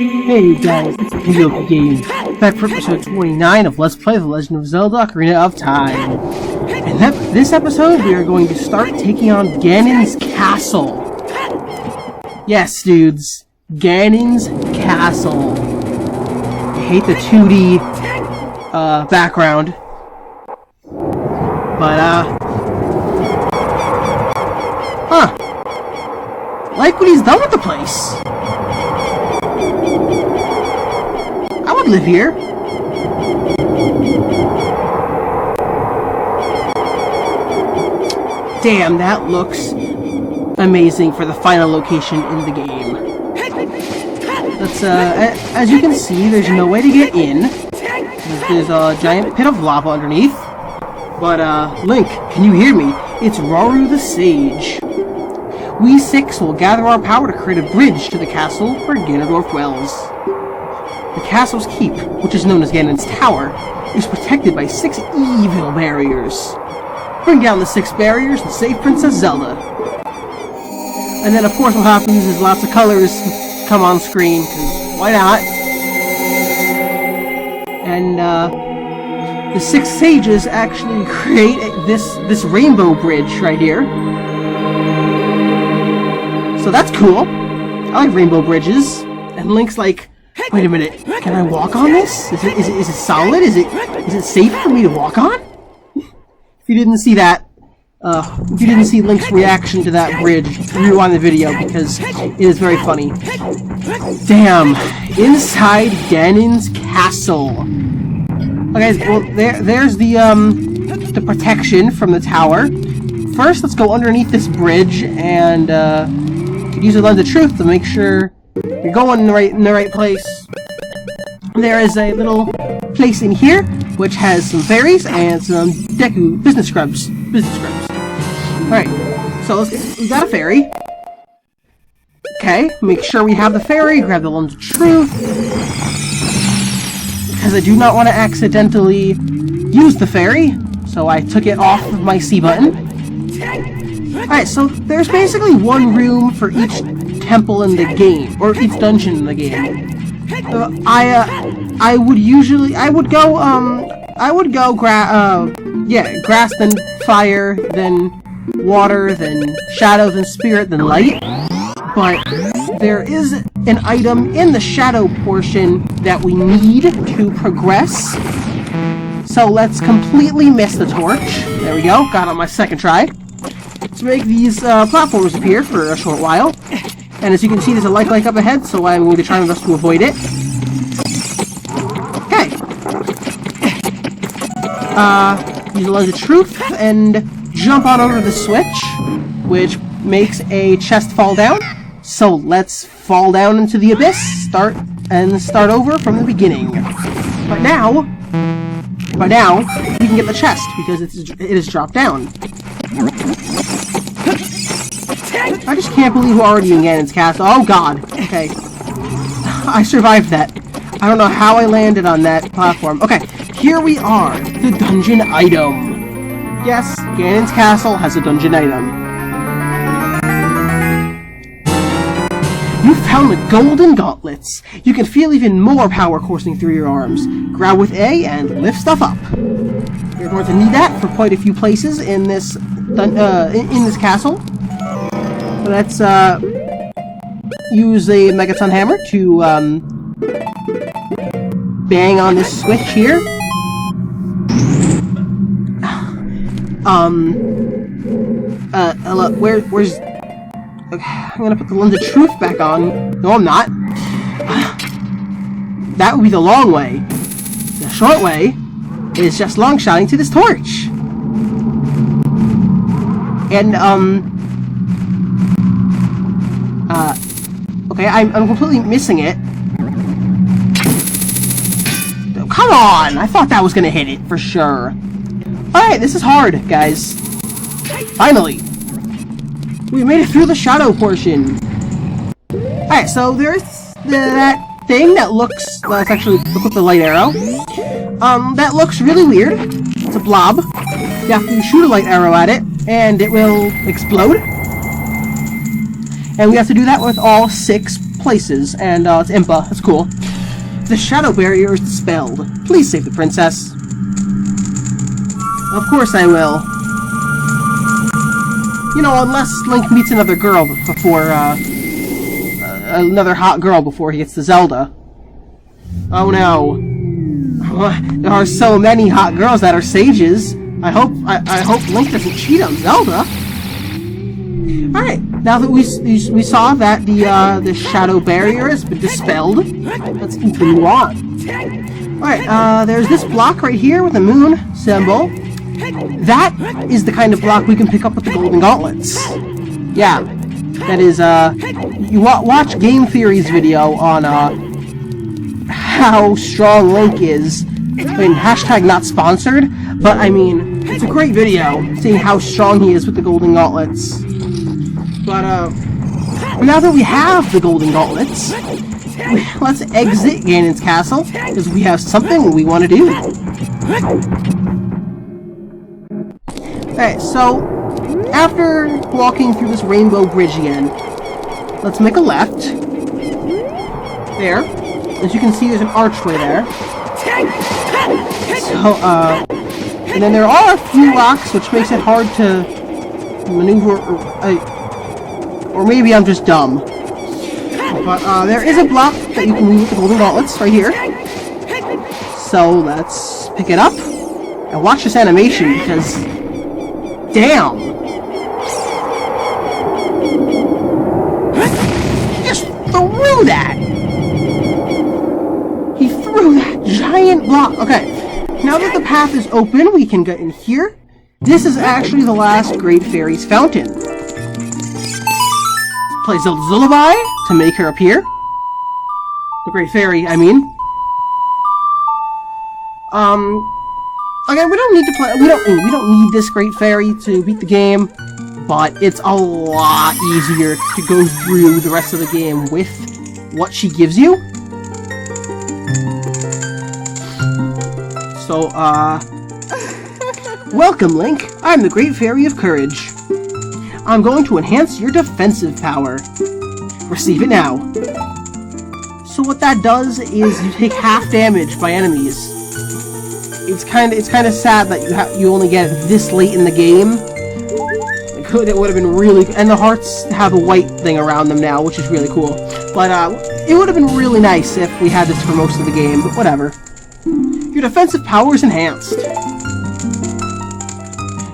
Hey you guys, it's MiiLPGamez, back for episode 29 of Let's Play The Legend of Zelda Ocarina of Time. And this episode, we are going to start taking on Ganon's castle. Yes, dudes, Ganon's castle. I hate the 2D background, but like what he's done with the place. I would live here. Damn, that looks amazing for the final location in the game. Let's, as you can see, there's no way to get in. There's a giant pit of lava underneath. But, Link, can you hear me? It's Rauru the Sage. We six will gather our power to create a bridge to the castle for Ganondorf Wells. The castle's keep, which is known as Ganon's Tower, is protected by 6 evil barriers. Bring down the 6 barriers and save Princess Zelda. And then, of course, what happens is lots of colors come on screen, because why not? And, the 6 sages actually create this rainbow bridge right here. So that's cool. I like rainbow bridges. And Link's like, wait a minute, can I walk on this? Is it solid? Is it safe for me to walk on? If you didn't see that, if you didn't see Link's reaction to that bridge, rewind the video because it is very funny. Damn, inside Ganon's castle. Okay, well there's the protection from the tower. First, let's go underneath this bridge and use the lens of truth to make sure you're going in the right place. There is a little place in here which has some fairies and some Deku business scrubs. Alright, so we got a fairy. Okay, make sure we have the fairy, grab the lens of truth. Because I do not want to accidentally use the fairy, so I took it off of my C button. Alright, so there's basically one room for each temple in the game, or each dungeon in the game. I would go grass, then fire, then water, then shadow, then spirit, then light. But there is an item in the shadow portion that we need to progress. So let's completely miss the torch. There we go, got it on my second try. Let's make these platforms appear for a short while. And as you can see, there's a light up ahead, so I'm going to try my best to avoid it. Okay. Use the lens of truth and jump on over the switch, which makes a chest fall down. So let's fall down into the abyss, start over from the beginning. But now we can get the chest because it is dropped down. I just can't believe we're already in Ganon's castle. Oh god. Okay. I survived that. I don't know how I landed on that platform. Okay, here we are. The dungeon item. Yes, Ganon's castle has a dungeon item. You found the golden gauntlets. You can feel even more power coursing through your arms. Grab with A and lift stuff up. You're going to need that for quite a few places in this castle. Let's use a Megaton Hammer to bang on this switch here. Where's... Okay, I'm gonna put the lens of truth back on. No, I'm not. That would be the long way. The short way is just long shotting to this torch. And, okay, I'm completely missing it. Oh, come on! I thought that was gonna hit it, for sure. Alright, this is hard, guys. Finally! We made it through the shadow portion. Alright, so there's that thing that looks... Let's actually look with the light arrow. That looks really weird. It's a blob. You have to shoot a light arrow at it, and it will explode. And we have to do that with all 6 places, and it's Impa. That's cool. The shadow barrier is dispelled. Please save the princess. Of course I will. You know, unless Link meets another girl before, another hot girl before he gets to Zelda. Oh no. There are so many hot girls that are sages. I hope Link doesn't cheat on Zelda. Alright, now that we saw that the shadow barrier has been dispelled, let's continue on. Alright, there's this block right here with a moon symbol. That is the kind of block we can pick up with the golden gauntlets. Yeah, that is, you watch Game Theory's video on, how strong Link is. I mean, hashtag not sponsored, but I mean, it's a great video, seeing how strong he is with the golden gauntlets. But, now that we have the golden gauntlets, let's exit Ganon's castle, because we have something we want to do. Okay, so, after walking through this rainbow bridge again, let's make a left. There. As you can see, there's an archway there. So, and then there are a few rocks, which makes it hard to maneuver, or maybe I'm just dumb. But, there is a block that you can move with the golden gauntlets, right here. So, let's pick it up, and watch this animation, because, damn! He just threw that! He threw that giant block! Okay, now that the path is open, we can get in here. This is actually the last Great Fairy's fountain. Play Zelda's Lullaby to make her appear. The Great Fairy, I mean. Again, we don't need to play. We don't need this Great Fairy to beat the game, but it's a lot easier to go through the rest of the game with what she gives you. So, welcome, Link. I'm the Great Fairy of Courage. I'm going to enhance your defensive power. Receive it now. So what that does is you take half damage by enemies. It's kind of sad that you only get it this late in the game. It would have been really, and the hearts have a white thing around them now, which is really cool. But it would have been really nice if we had this for most of the game. But whatever. Your defensive power is enhanced.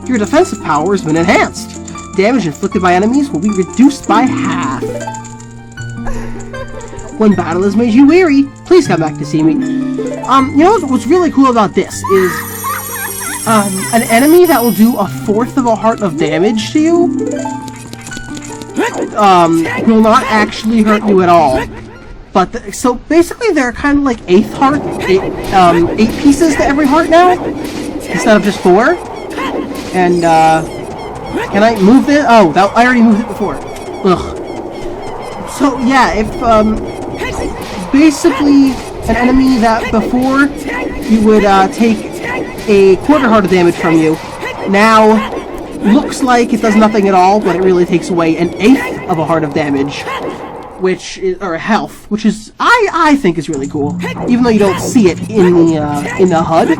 Your defensive power has been enhanced. Damage inflicted by enemies will be reduced by half. When battle has made you weary, please come back to see me. You know what's really cool about this is an enemy that will do 1/4 of a heart of damage to you will not actually hurt you at all. But so basically they're kind of like 8th heart, 8 pieces to every heart now instead of just 4. And can I move this? Oh, I already moved it before. Ugh. So yeah, if basically an enemy that before you would take a 1/4 heart of damage from you, now looks like it does nothing at all, but it really takes away 1/8 of a heart of damage, which is, or health, which is I think is really cool, even though you don't see it in the HUD.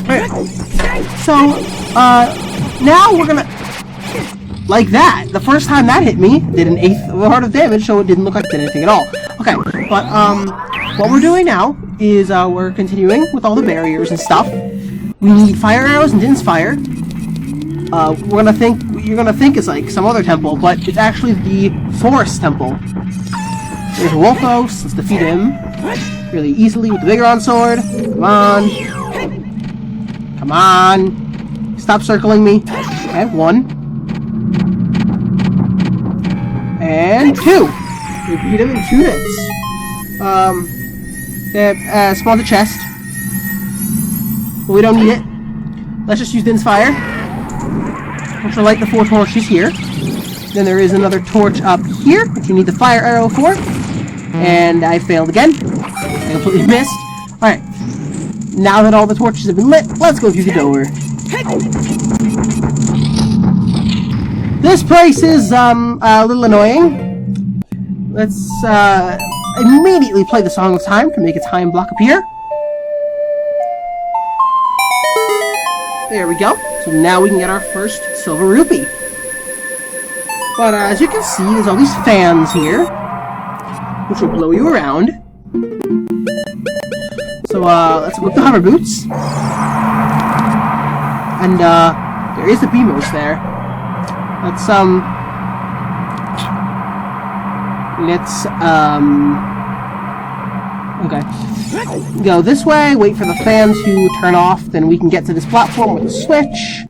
Right. So now we're gonna. Like that. The first time that hit me, did 1/8 of a heart of damage, so it didn't look like it did anything at all. Okay, but, what we're doing now is, we're continuing with all the barriers and stuff. We need fire arrows and Din's fire. You're gonna think it's like some other temple, but it's actually the Forest Temple. There's Wolfos, let's defeat him really easily with the Vigor sword. Come on. Come on. Stop circling me. Okay, 1. And 2! We beat him in 2 minutes. Spawned a chest. But we don't need it. Let's just use Din's fire. Which will light the 4 torches here. Then there is another torch up here, which you need the fire arrow for. And I failed again. I completely missed. Alright. Now that all the torches have been lit, let's go through the door. This place is, a little annoying. let's immediately play the Song of Time to make a time block appear. There we go. So now we can get our first silver rupee. But as you can see, there's all these fans here, which will blow you around. So let's equip the hover boots. And there is the BMOS there. Okay. Go this way, wait for the fans to turn off, then we can get to this platform with a switch.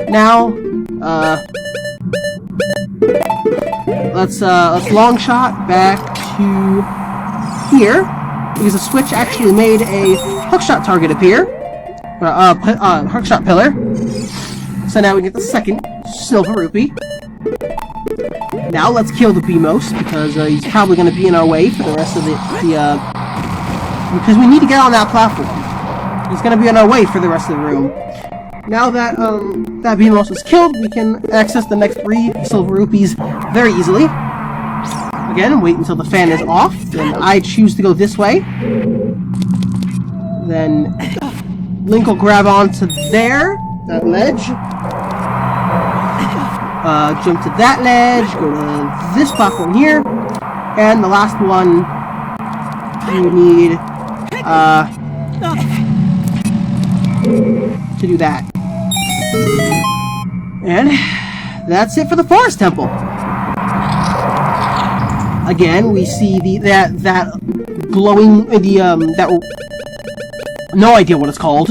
Now, let's long shot back to here, because the switch actually made a hookshot target appear. Hookshot pillar. So now we get the second silver rupee. Now let's kill the BMOS, because he's probably going to be in our way for the rest of because we need to get on that platform. He's going to be in our way for the rest of the room. Now that that BMOS is killed, we can access the next 3 silver rupees very easily. Again, wait until the fan is off, then I choose to go this way. Then Link will grab onto that ledge. Jump to that ledge, go to this platform here, and the last one, you need, to do that. And that's it for the Forest Temple. Again, we see that glowing, no idea what it's called.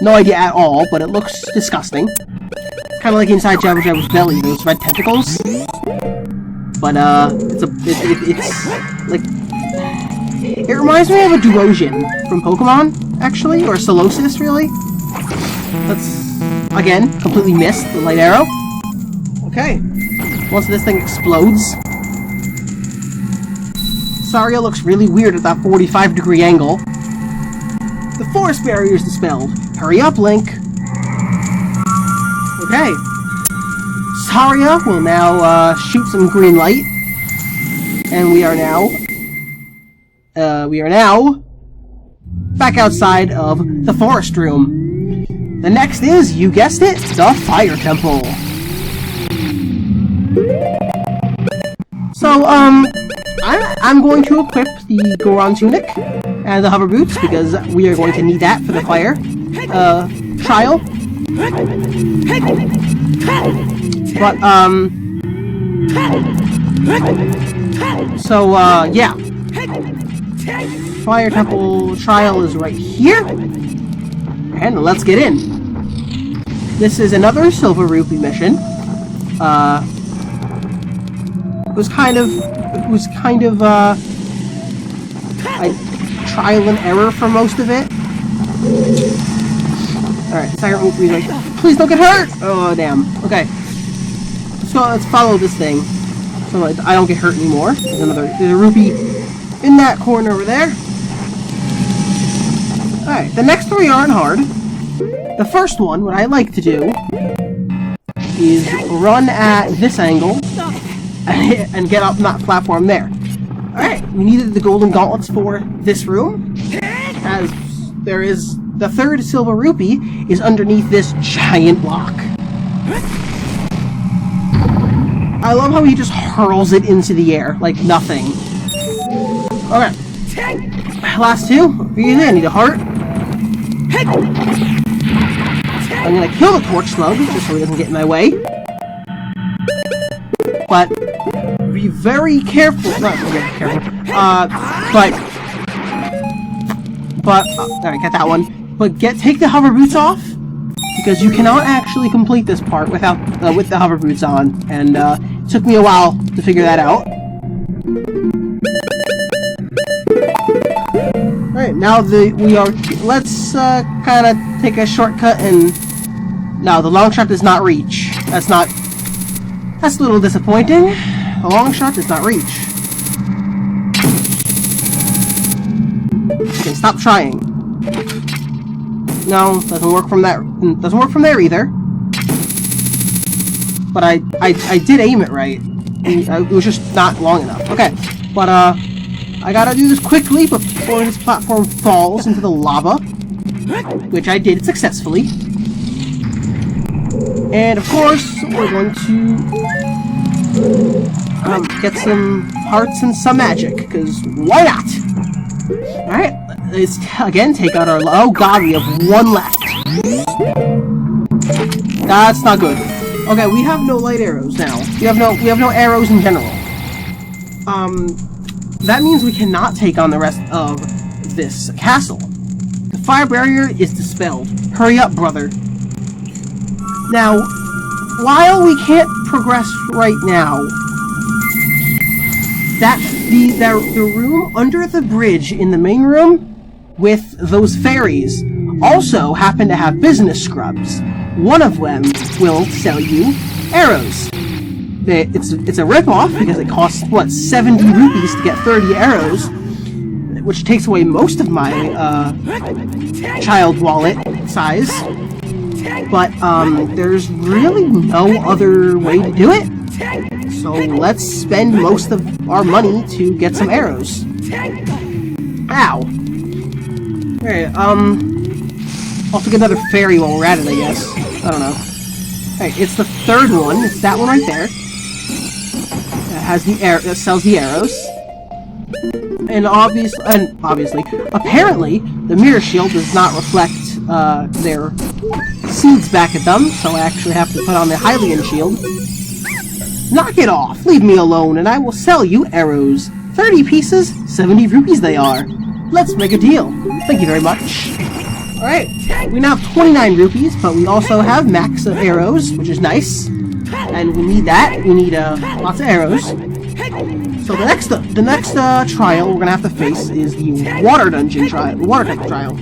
No idea at all, but it looks disgusting. Kind of like inside Jabba Jabba's belly, those red tentacles. But it's like, it reminds me of a Durosian from Pokemon, actually, or a Solosis, really. Let's again completely missed the light arrow. Okay, once this thing explodes, Saria looks really weird at that 45-degree angle. The forest barrier is dispelled. Hurry up, Link. Okay, Saria will now shoot some green light, and we are now back outside of the forest room. The next is, you guessed it, the Fire Temple. So I'm going to equip the Goron tunic and the hover boots because we are going to need that for the fire trial. But, so, yeah. Fire Temple trial is right here. And let's get in. This is another Silver Rupee mission. It was kind of a trial and error for most of it. Alright, second rupee is like, please don't get hurt! Oh, damn. Okay. Let's follow this thing. So I don't get hurt anymore. There's a rupee in that corner over there. Alright, the next 3 aren't hard. The first one, what I like to do, is run at this angle and get up that platform there. Alright, we needed the golden gauntlets for this room, as there is the 3rd silver rupee is underneath this giant block. I love how he just hurls it into the air like nothing. Okay, last 2. Easy. I need a heart. I'm gonna kill the torch slug just so he doesn't get in my way. But be very careful. Not very careful. Alright, get that one. But take the hover boots off, because you cannot actually complete this part without with the hover boots on, and it took me a while to figure that out. Alright, now let's kind of take a shortcut, and no, the long shot does not reach. That's a little disappointing. The long shot does not reach. Okay, stop trying. No, doesn't work from that. Doesn't work from there either. But I did aim it right. It was just not long enough. Okay, but I gotta do this quickly before this platform falls into the lava, which I did successfully. And of course, we're going to get some hearts and some magic, because why not? Alright, let's again take out our... Oh god, we have one left. That's not good. Okay, we have no light arrows now. We have no arrows in general. That means we cannot take on the rest of this castle. The fire barrier is dispelled. Hurry up, brother. Now, while we can't progress right now, the room under the bridge in the main room with those fairies also happen to have business scrubs. One of them will sell you arrows. It's a ripoff because it costs, what, 70 rupees to get 30 arrows, which takes away most of my child wallet size. But there's really no other way to do it. So let's spend most of our money to get some arrows. Ow. Alright, I'll get another fairy while we're at it, I guess. I don't know. Alright, it's the third one. It's that one right there. That has the that sells the arrows. And obviously, apparently, the mirror shield does not reflect their seeds back at them, so I actually have to put on the Hylian shield. Knock it off! Leave me alone, and I will sell you arrows. 30 pieces, 70 rupees they are. Let's make a deal. Thank you very much. Alright, we now have 29 rupees, but we also have max of arrows, which is nice. And we need that. We need lots of arrows. So the next trial we're gonna have to face is the water dungeon trial, water temple trial,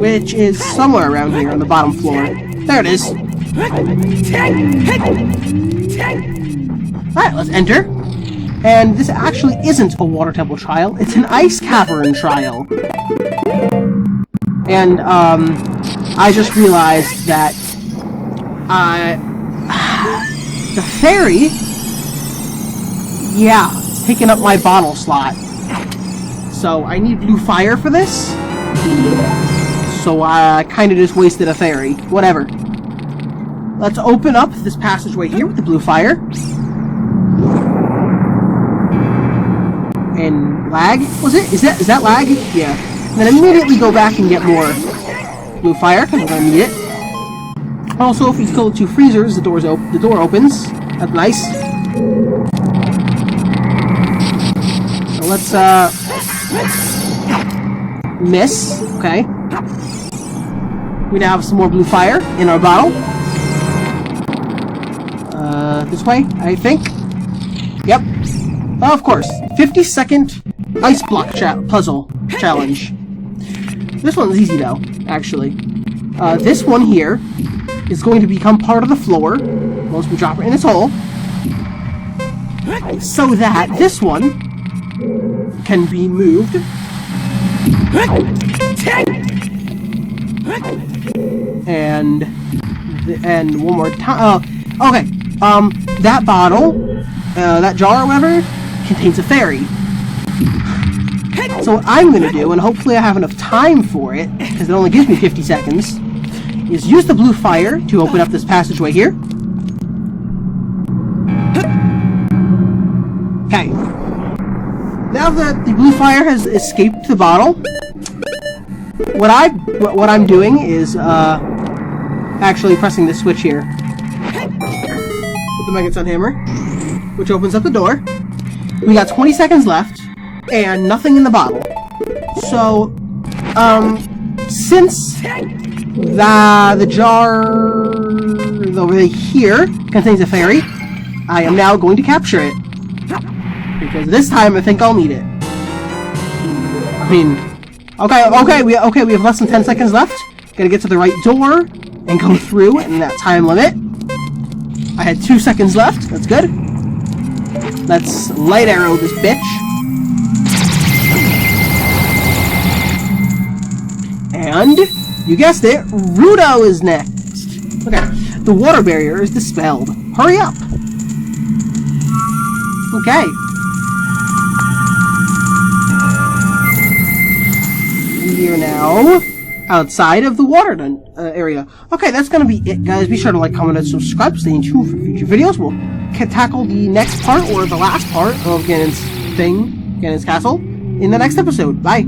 which is somewhere around here on the bottom floor. There it is. Alright, let's enter. And this actually isn't a water temple trial, it's an ice cavern trial. And, I just realized that, the fairy, yeah, it's taking up my bottle slot. So, I need blue fire for this. So, I kinda just wasted a fairy. Whatever. Let's open up this passageway here with the blue fire. And lag? Was it? Is that lag? Yeah. And then immediately go back and get more blue fire, because we're gonna need it. Also, if we kill the two freezers, the door opens. That's nice. So let's miss. Okay. We now have some more blue fire in our bottle. This way, I think. Yep. Of course. 50-second ice block puzzle challenge. This one's easy though, actually. This one here is going to become part of the floor once we drop it in its hole, so that this one can be moved. And one more time. Okay. That bottle, that jar or whatever, contains a fairy. So what I'm going to do, and hopefully I have enough time for it, because it only gives me 50 seconds, is use the blue fire to open up this passageway here. Okay. Now that the blue fire has escaped the bottle, what I'm doing is actually pressing this switch here with the Mega Sun Hammer, which opens up the door. We got 20 seconds left, and nothing in the bottle. So, since the jar over here contains a fairy, I am now going to capture it. Because this time I think I'll need it. I mean, okay, we have less than 10 seconds left. Gotta get to the right door and go through in that time limit. I had 2 seconds left. That's good. Let's light arrow this bitch. And, you guessed it, Rudo is next. Okay, the water barrier is dispelled. Hurry up! Okay. We are now outside of the water area. Okay, that's gonna be it, guys. Be sure to like, comment, and subscribe. Stay tuned for future videos. We'll tackle the next part, or the last part, of Ganon's castle in the next episode. Bye.